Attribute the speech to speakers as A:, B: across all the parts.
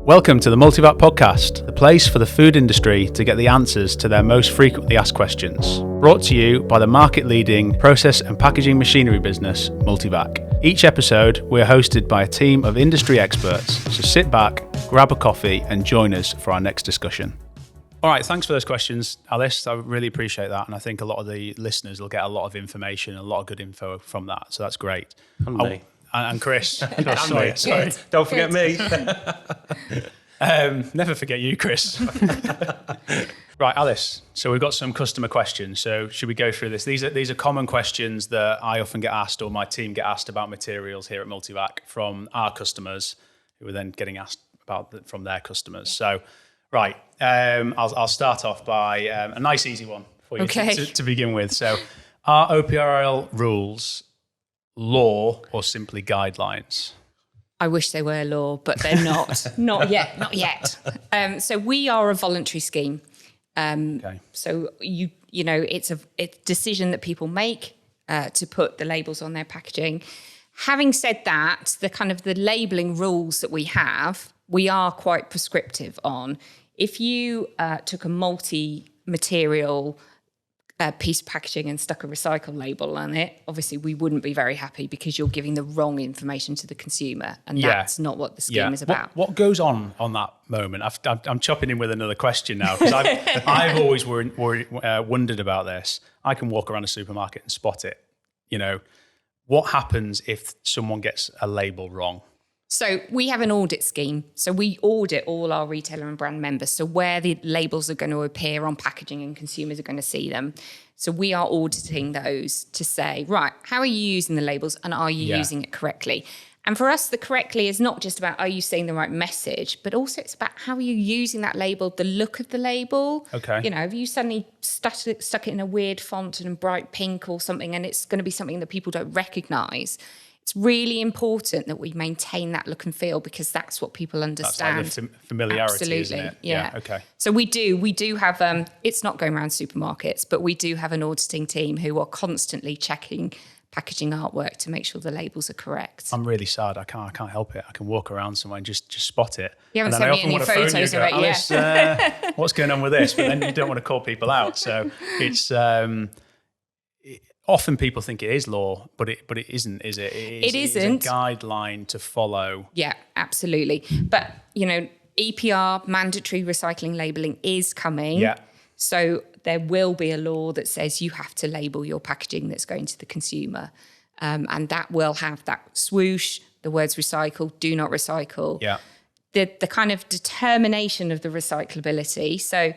A: Welcome to the MULTIVAC podcast, the place for the food industry to get the answers to their most frequently asked questions. Brought to you by the market-leading process and packaging machinery business, MULTIVAC. Each episode, we're hosted by a team of industry experts, so sit back, grab a coffee and join us for our next discussion. All right, thanks for those questions, Alice. I really appreciate that. And I think a lot of the listeners will get a lot of information, a lot of good info from that. So that's great. And Chris. Sorry.
B: Don't forget me.
A: Never forget you, Chris. Right, Alice. So we've got some customer questions. So should we go through this? These are common questions that I often get asked, or my team get asked about materials here at MULTIVAC from our customers, who are then getting asked about from their customers. So, right, I'll start off by a nice easy one for you to begin with. So, are OPRL rules law or simply guidelines?
C: I wish they were law, but they're not. Not yet. So we are a voluntary scheme. So you know, it's a decision that people make to put the labels on their packaging. Having said that, the labelling rules that we have, we are quite prescriptive on. If you took a multi-material piece of packaging and stuck a recycle label on it, obviously we wouldn't be very happy because you're giving the wrong information to the consumer, and that's not what the scheme is about.
A: What goes on that moment? I'm chopping in with another question now, because I've always wondered about this. I can walk around a supermarket and spot it. You know, what happens if someone gets a label wrong?
C: So we have an audit scheme. So we audit all our retailer and brand members. So where the labels are going to appear on packaging and consumers are going to see them. So we are auditing those to say, right, how are you using the labels and are you using it correctly? And for us, the correctly is not just about are you saying the right message, but also it's about how are you using that label, the look of the label.
A: Okay.
C: You know, have you suddenly stuck it in a weird font and bright pink or something, and it's going to be something that people don't recognise. It's really important that we maintain that look and feel, because that's what people understand.
A: That's like the familiarity,
C: Absolutely.
A: isn't it?
C: Yeah.
A: Okay.
C: So we do have, it's not going around supermarkets, but we do have an auditing team who are constantly checking packaging artwork to make sure the labels are correct.
A: I'm really sad. I can't help it. I can walk around somewhere and just spot it.
C: You haven't sent me any photos of it yet.
A: Alice, what's going on with this? But then you don't want to call people out. So it's... often people think it is law, but it isn't, is it? It isn't. It's a guideline to follow.
C: Yeah, absolutely. But, you know, EPR, mandatory recycling labelling, is coming.
A: Yeah.
C: So there will be a law that says you have to label your packaging that's going to the consumer. And that will have that swoosh, the words recycle, do not recycle.
A: Yeah.
C: The kind of determination of the recyclability. So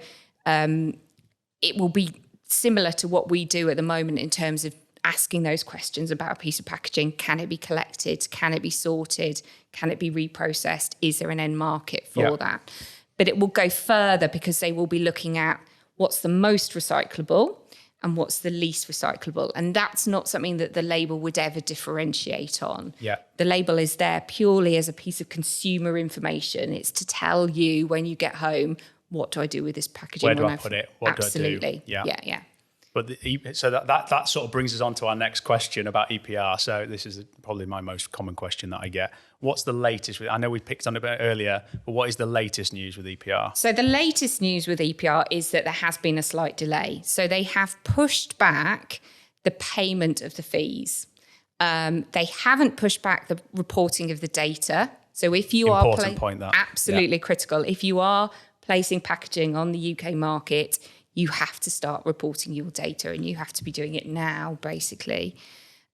C: it will be similar to what we do at the moment in terms of asking those questions about a piece of packaging. Can it be collected? Can it be sorted? Can it be reprocessed? Is there an end market for that? But it will go further, because they will be looking at what's the most recyclable and what's the least recyclable. And that's not something that the label would ever differentiate on.
A: Yeah.
C: The label is there purely as a piece of consumer information. It's to tell you when you get home, what do I do with this packaging?
A: Where do I put it? What
C: Absolutely.
A: do I do?
C: Yeah.
A: But so that sort of brings us on to our next question about EPR. So this is probably my most common question that I get. What's the latest? I know we picked on it a bit earlier, but what is the latest news with EPR?
C: So the latest news with EPR is that there has been a slight delay. So they have pushed back the payment of the fees. They haven't pushed back the reporting of the data. So if you
A: Important point that.
C: Absolutely critical. If you are placing packaging on the UK market, you have to start reporting your data, and you have to be doing it now, basically.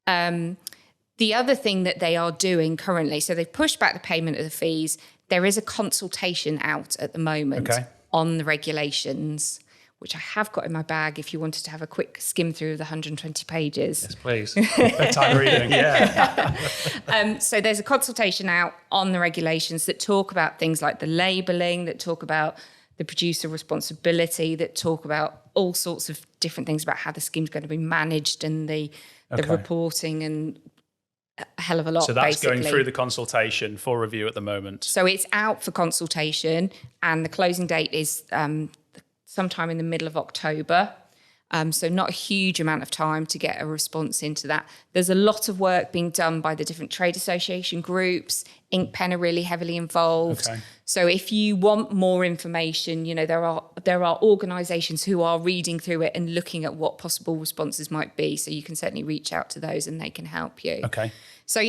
C: The other thing that they are doing currently, so they've pushed back the payment of the fees. There is a consultation out at the moment on the regulations, which I have got in my bag if you wanted to have a quick skim through the 120 pages.
B: Yes, please.
A: Bedtime reading. Yeah.
C: So there's a consultation out on the regulations that talk about things like the labelling, that talk about the producer responsibility, that talk about all sorts of different things about how the scheme's going to be managed, and the reporting, and a hell of a lot.
A: So that's
C: basically
A: going through the consultation for review at the moment.
C: So it's out for consultation, and the closing date is sometime in the middle of October. So not a huge amount of time to get a response into that. There's a lot of work being done by the different trade association groups. Inkpen are really heavily involved.
A: Okay.
C: So if you want more information, there are organisations who are reading through it and looking at what possible responses might be. So you can certainly reach out to those and they can help you.
A: Okay.
C: So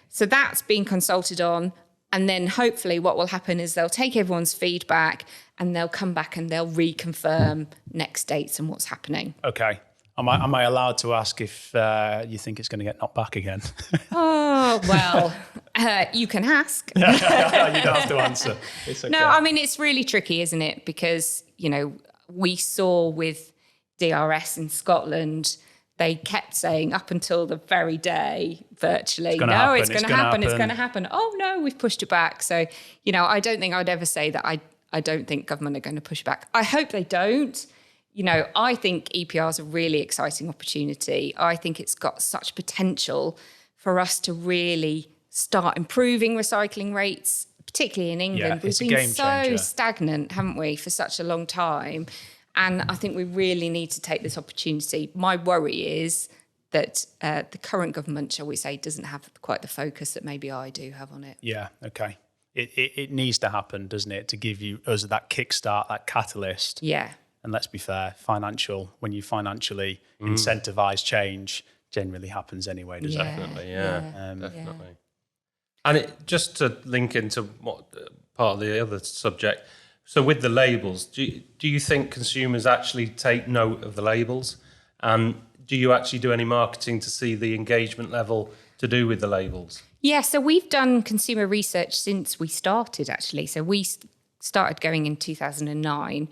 C: so that's being consulted on. And then hopefully what will happen is they'll take everyone's feedback and they'll come back and they'll reconfirm next dates and what's happening.
A: Okay. Am I allowed to ask if you think it's going to get knocked back again?
C: Oh, well, you can ask.
A: You don't have to answer. It's okay.
C: No, I mean, it's really tricky, isn't it? Because, we saw with DRS in Scotland, they kept saying up until the very day, virtually, it's going to happen. Oh, no, we've pushed it back. So, I don't think I'd ever say that I don't think government are going to push back. I hope they don't. I think EPR is a really exciting opportunity. I think it's got such potential for us to really start improving recycling rates, particularly in England.
A: Yeah,
C: We've been so stagnant, haven't we, for such a long time. And I think we really need to take this opportunity. My worry is that the current government, shall we say, doesn't have quite the focus that maybe I do have on it.
A: Yeah, okay. It needs to happen, doesn't it, to give us that kickstart, that catalyst.
C: Yeah.
A: And let's be fair, when you financially incentivise change, generally happens anyway, doesn't it?
B: Definitely, definitely. And just to link into what part of the other subject, so with the labels, do you think consumers actually take note of the labels? And do you actually do any marketing to see the engagement level to do with the labels? Yeah,
C: so we've done consumer research since we started, actually. So we started going in 2009.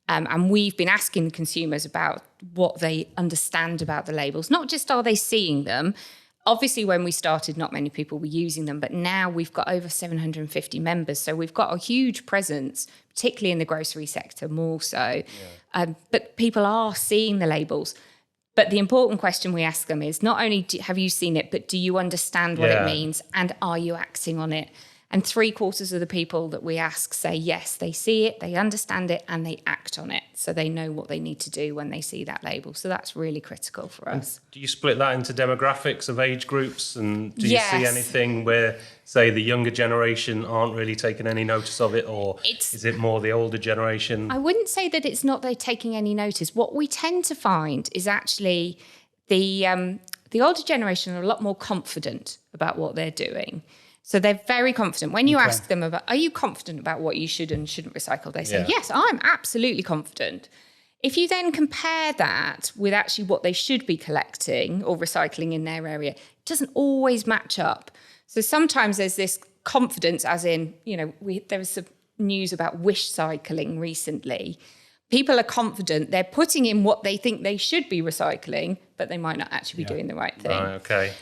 C: And we've been asking consumers about what they understand about the labels. Not just are they seeing them. Obviously, when we started, not many people were using them. But now we've got over 750 members. So we've got a huge presence, particularly in the grocery sector, more so. Yeah. But people are seeing the labels. But the important question we ask them is not only have you seen it, but do you understand what it means? And are you acting on it? And 3/4 of the people that we ask say, yes, they see it, they understand it, and they act on it. So they know what they need to do when they see that label. So that's really critical for us.
B: Do you split that into demographics of age groups? And do you see anything where, say, the younger generation aren't really taking any notice of it? Or is it more the older generation?
C: I wouldn't say that it's not they're taking any notice. What we tend to find is actually the older generation are a lot more confident about what they're doing. So they're very confident. When you ask them about, are you confident about what you should and shouldn't recycle? They say, yes, I'm absolutely confident. If you then compare that with actually what they should be collecting or recycling in their area, it doesn't always match up. So sometimes there's this confidence, as in, there was some news about wish cycling recently. People are confident, they're putting in what they think they should be recycling, but they might not actually be doing the right thing.
B: Okay.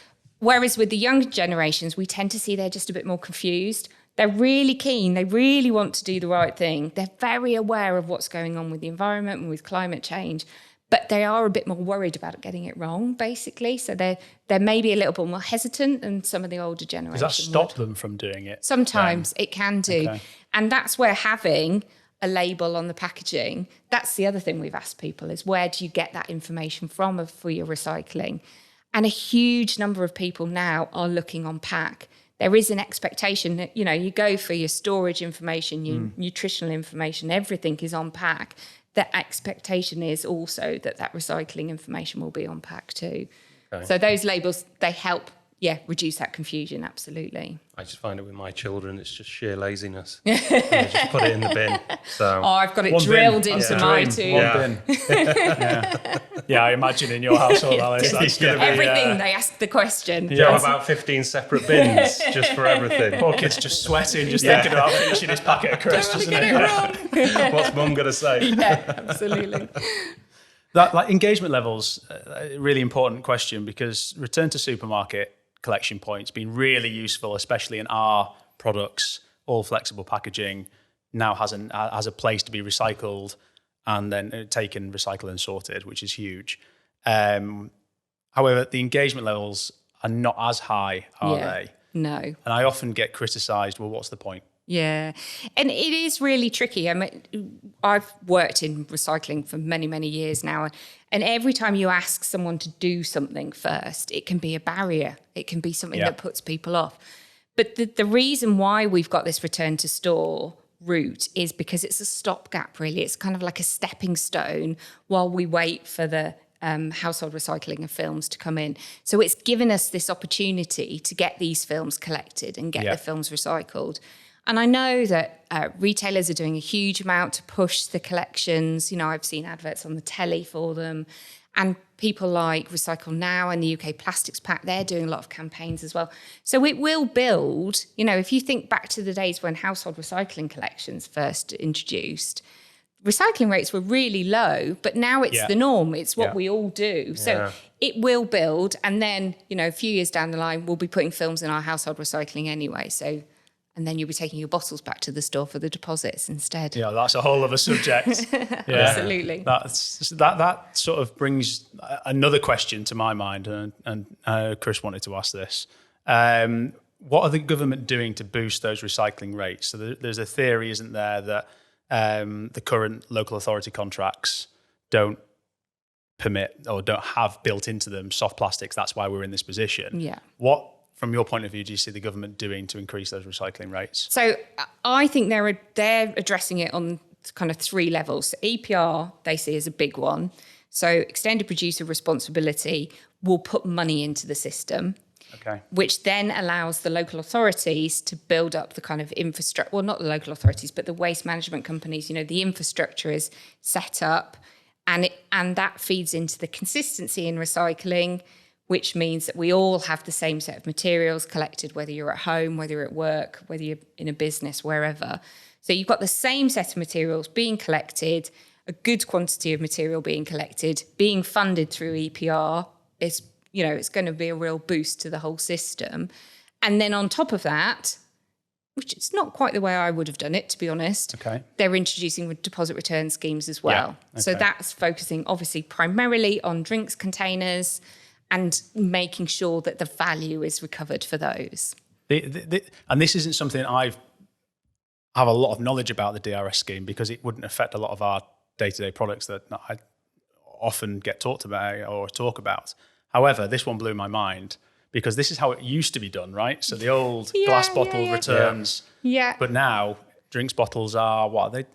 C: Whereas with the younger generations, we tend to see they're just a bit more confused. They're really keen. They really want to do the right thing. They're very aware of what's going on with the environment and with climate change, but they are a bit more worried about getting it wrong, basically. So they're maybe a little bit more hesitant than some of the older generations.
A: Does that stop them from doing it?
C: Sometimes it can do. Okay. And that's where having a label on the packaging, that's the other thing we've asked people is where do you get that information from for your recycling? And a huge number of people now are looking on pack. There is an expectation that, you go for your storage information, your nutritional information, everything is on pack. The expectation is also that recycling information will be on pack too. Okay. So those labels, they help, reduce that confusion, absolutely.
B: I just find it with my children, it's just sheer laziness. They just put it in the bin. So
C: I've got it drilled into my too.
A: One bin. Yeah, I imagine in your household, Alice. That's
C: everything, they ask the question.
B: Yeah, about 15 separate bins just for everything.
A: Poor kid's just sweating, just thinking about finishing his packet of crisps.
C: Don't get it wrong.
B: What's mum going to say?
C: Yeah, absolutely.
A: That engagement levels, a really important question because return to supermarket collection points been really useful, especially in our products. All flexible packaging now has a place to be recycled and then taken, recycled and sorted, which is huge. However, the engagement levels are not as high, are they?
C: No.
A: And I often get criticised, well, what's the point?
C: Yeah. And it is really tricky. I mean, I've worked in recycling for many, many years now. And every time you ask someone to do something first, it can be a barrier. It can be something that puts people off. But the reason why we've got this return to store route is because it's a stopgap, really. It's kind of like a stepping stone while we wait for the household recycling of films to come in. So it's given us this opportunity to get these films collected and get the films recycled. And I know that retailers are doing a huge amount to push the collections. You know, I've seen adverts on the telly for them. And people like Recycle Now and the UK Plastics Pact, they're doing a lot of campaigns as well. So it will build, you know, if you think back to the days when household recycling collections first introduced, recycling rates were really low, but now it's the norm. It's what we all do. So it will build. And then, you know, a few years down the line, we'll be putting films in our household recycling anyway. So, and then you'll be taking your bottles back to the store for the deposits instead.
A: Yeah, that's a whole other subject.
C: Absolutely.
A: That sort of brings another question to my mind, and Chris wanted to ask this. What are the government doing to boost those recycling rates? So there's a theory, isn't there, that the current local authority contracts don't permit or don't have built into them soft plastics. That's why we're in this position.
C: Yeah.
A: What, from your point of view, do you see the government doing to increase those recycling rates?
C: So I think they're addressing it on kind of three levels. So EPR, they see as a big one. So extended producer responsibility will put money into the system, which then allows the local authorities to build up the kind of infrastructure. Well, not the local authorities, but the waste management companies. You know, the infrastructure is set up, and that feeds into the consistency in recycling, which means that we all have the same set of materials collected, whether you're at home, whether you're at work, whether you're in a business, wherever. So you've got the same set of materials being collected, a good quantity of material being collected, being funded through EPR is, you know, it's going to be a real boost to the whole system. And then on top of that, which is not quite the way I would have done it, to be honest, they're introducing deposit return schemes as well. So that's focusing obviously primarily on drinks containers, and making sure that the value is recovered for those.
A: And this isn't something I have a lot of knowledge about, the DRS scheme, because it wouldn't affect a lot of our day-to-day products that I often get talked about or talk about. However, this one blew my mind because this is how it used to be done, right? So the old glass bottle returns.
C: Yeah.
A: But now drinks bottles are, what are they?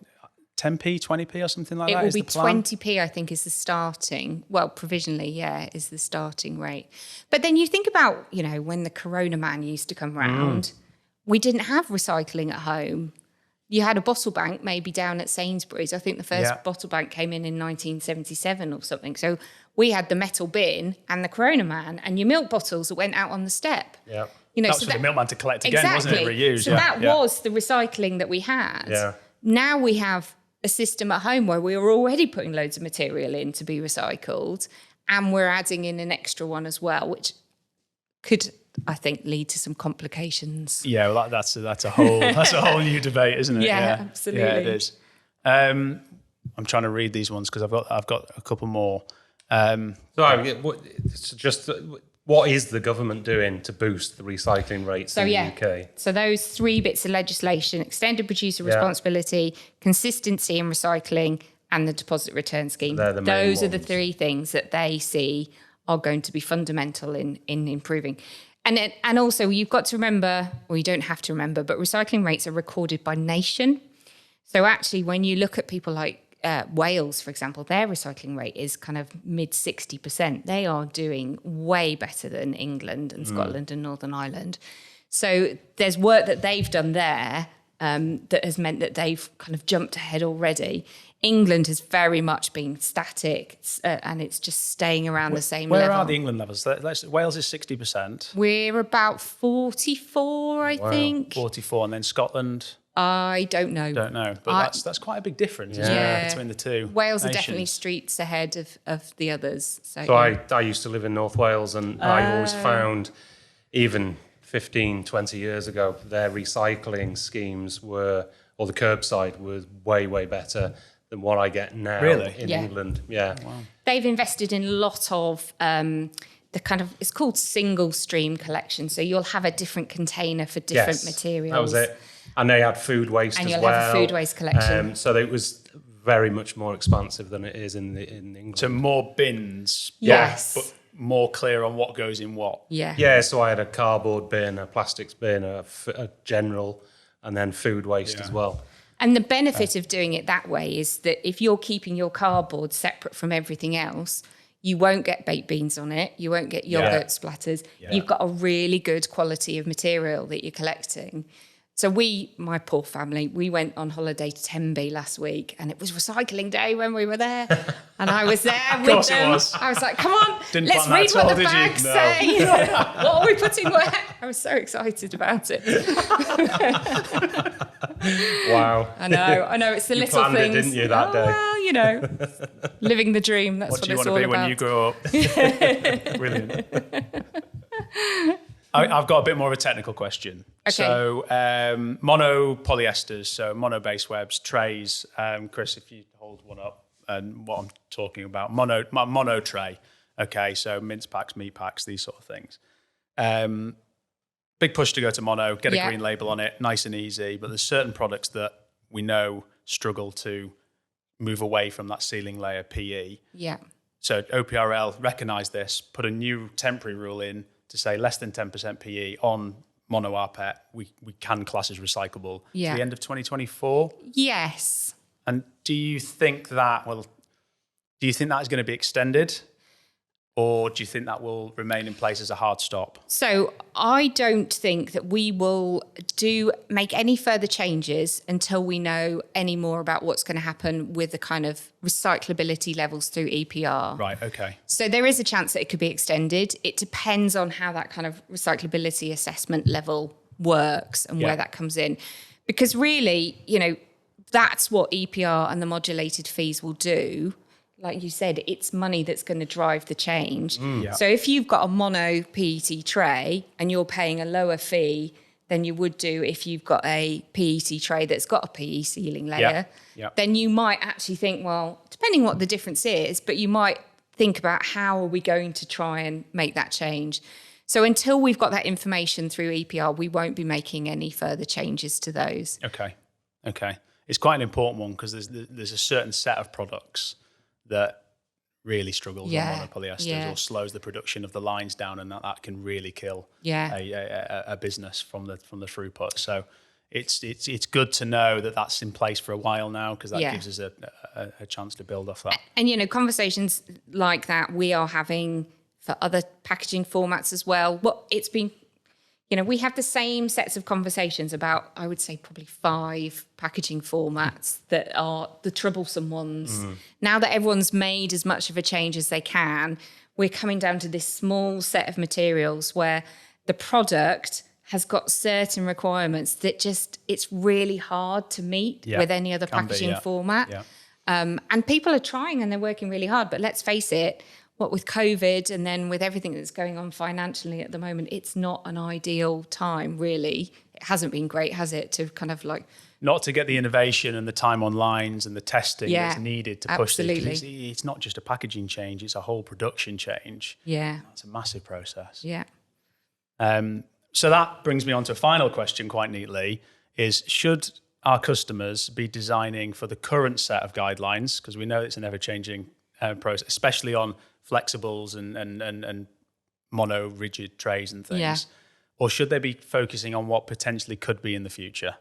A: 10p, 20p or something like that?
C: It will be 20p, I think, is the starting. Well, provisionally, is the starting rate. But then you think about, you know, when the Corona man used to come round, we didn't have recycling at home. You had a bottle bank maybe down at Sainsbury's. I think the first bottle bank came in 1977 or something. So we had the metal bin and the Corona man and your milk bottles that went out on the step.
B: Yeah.
C: You know,
A: that was for the milkman to collect again, wasn't it? Reused.
C: So that was the recycling that we had.
B: Yeah.
C: Now we have a system at home where we are already putting loads of material in to be recycled, and we're adding in an extra one as well, which could, I think, lead to some complications. Yeah,
A: well, that's a whole new debate, isn't it?
C: Yeah, absolutely.
A: Yeah, it is. I'm trying to read these ones because I've got a couple more. What is the government doing to boost the recycling rates in the UK?
C: So those three bits of legislation: extended producer responsibility, consistency in recycling, and the deposit return scheme. Those are the three things that they see are going to be fundamental in improving. And also, you've got to remember, or you don't have to remember, but recycling rates are recorded by nation. So actually, when you look at people like Wales, for example, their recycling rate is kind of mid 60%. They are doing way better than England and Scotland and Northern Ireland. So there's work that they've done there that has meant that they've kind of jumped ahead already. England has very much been static and it's just staying around the same level.
A: Where are the England levels? Wales is 60%.
C: We're about 44, I think.
A: 44, and then Scotland...
C: I don't know.
A: But that's quite a big difference, isn't it, between the two
C: Wales
A: nations.
C: are definitely streets ahead of the others. So
B: I used to live in North Wales, and I always found, even 15, 20 years ago, their recycling schemes or the curbside was way, way better than what I get now in England. Yeah. Wow.
C: They've invested in a lot of... it's called single stream collection. So you'll have a different container for different materials.
B: That was it. And they had food waste as well.
C: And you'll have a food waste collection.
B: So it was very much more expansive than it is in England.
A: So more bins,
C: Yes.
A: but more clear on what goes in what.
C: Yeah.
B: Yeah, so I had a cardboard bin, a plastics bin, a general, and then food waste as well.
C: And the benefit of doing it that way is that if you're keeping your cardboard separate from everything else, you won't get baked beans on it. You won't get yogurt splatters.
A: Yeah.
C: You've got a really good quality of material that you're collecting. So my poor family, we went on holiday to Tenby last week, and it was recycling day when we were there. And I was there with them. I was like, come on, let's read what the bags say. What are we putting where? I was so excited about it.
B: Wow.
C: I know. It's the little
B: planned
C: things.
B: it, didn't you, that day?
C: Well, living the dream. That's
A: What
C: what
A: do you
C: it's
A: want to
C: all
A: be
C: about.
A: when you grow up? Brilliant. I've got a bit more of a technical question.
C: Okay.
A: So mono polyesters, so mono-based webs, trays. Chris, if you hold one up, and what I'm talking about, mono tray. Okay, so mince packs, meat packs, these sort of things. Big push to go to mono, get a green label on it, nice and easy. But there's certain products that we know struggle to move away from that sealing layer PE.
C: Yeah.
A: So OPRL recognised this, put a new temporary rule in to say less than 10% PE on mono rPET, we can class as recyclable to the end of 2024.
C: Yes.
A: And do you think that is going to be extended, or do you think that will remain in place as a hard stop?
C: So I don't think that we will make any further changes until we know any more about what's going to happen with the kind of recyclability levels through EPR.
A: Right, okay.
C: So there is a chance that it could be extended. It depends on how that kind of recyclability assessment level works and where that comes in. Because really, that's what EPR and the modulated fees will do. Like you said, it's money that's going to drive the change. So if you've got a mono PET tray and you're paying a lower fee than you would do if you've got a PET tray that's got a PE sealing layer, then you might actually think, well, depending what the difference is, but you might think about how are we going to try and make that change. So until we've got that information through EPR, we won't be making any further changes to those.
A: Okay. It's quite an important one because there's a certain set of products that really struggles on monopolyesters or slows the production of the lines down, and that can really kill a business from the throughput. So it's good to know that that's in place for a while now, because that gives us a chance to build off that. And
C: conversations like that we are having for other packaging formats as well. It's been, we have the same sets of conversations about, I would say, probably 5 packaging formats that are the troublesome ones. Now that everyone's made as much of a change as they can, we're coming down to this small set of materials where the product has got certain requirements that it's really hard to meet with any other packaging format. And people are trying and they're working really hard, but let's face it, what with COVID and then with everything that's going on financially at the moment, it's not an ideal time, really. It hasn't been great, has it, to kind of
A: not to get the innovation and the time on lines and the testing that's needed to push this. It's not just a packaging change, it's a whole production change.
C: Yeah.
A: It's a massive process.
C: Yeah.
A: So that brings me on to a final question quite neatly, is should our customers be designing for the current set of guidelines? Because we know it's an ever-changing process, especially on flexibles and mono rigid trays and things, or should they be focusing on what potentially could be in the future?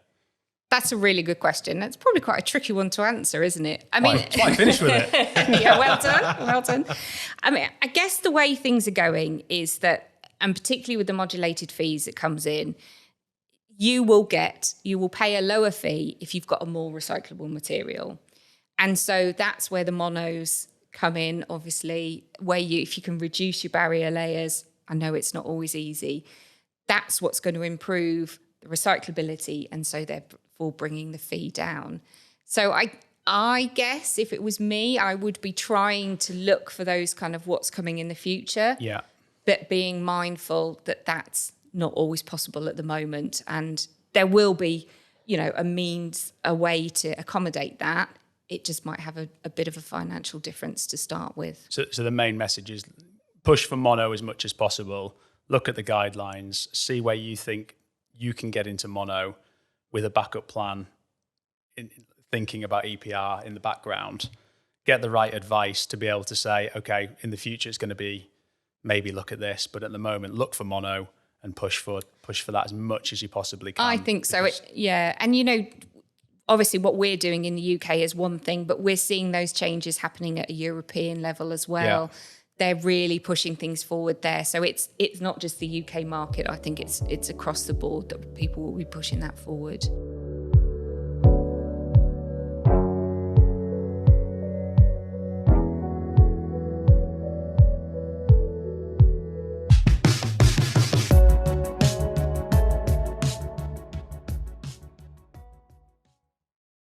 C: That's a really good question. That's probably quite a tricky one to answer, isn't it? I mean,
A: quite finished with it.
C: Yeah, well done. I mean, I guess the way things are going is that, and particularly with the modulated fees that comes in, you will pay a lower fee if you've got a more recyclable material. And so that's where the monos come in, obviously, where if you can reduce your barrier layers, I know it's not always easy, that's what's going to improve the recyclability, and so therefore bringing the fee down. So I guess if it was me, I would be trying to look for those kind of what's coming in the future, but being mindful that that's not always possible at the moment, and there will be, a way to accommodate that. It just might have a bit of a financial difference to start with.
A: So the main message is push for mono as much as possible. Look at the guidelines, see where you think you can get into mono with a backup plan. thinking about EPR in the background, get the right advice to be able to say, okay, in the future it's going to be maybe look at this, but at the moment look for mono and push for that as much as you possibly can.
C: I think so. And you know, obviously what we're doing in the UK is one thing, but we're seeing those changes happening at a European level as well.
A: Yeah.
C: They're really pushing things forward there. So it's not just the UK market. I think it's across the board that people will be pushing that forward.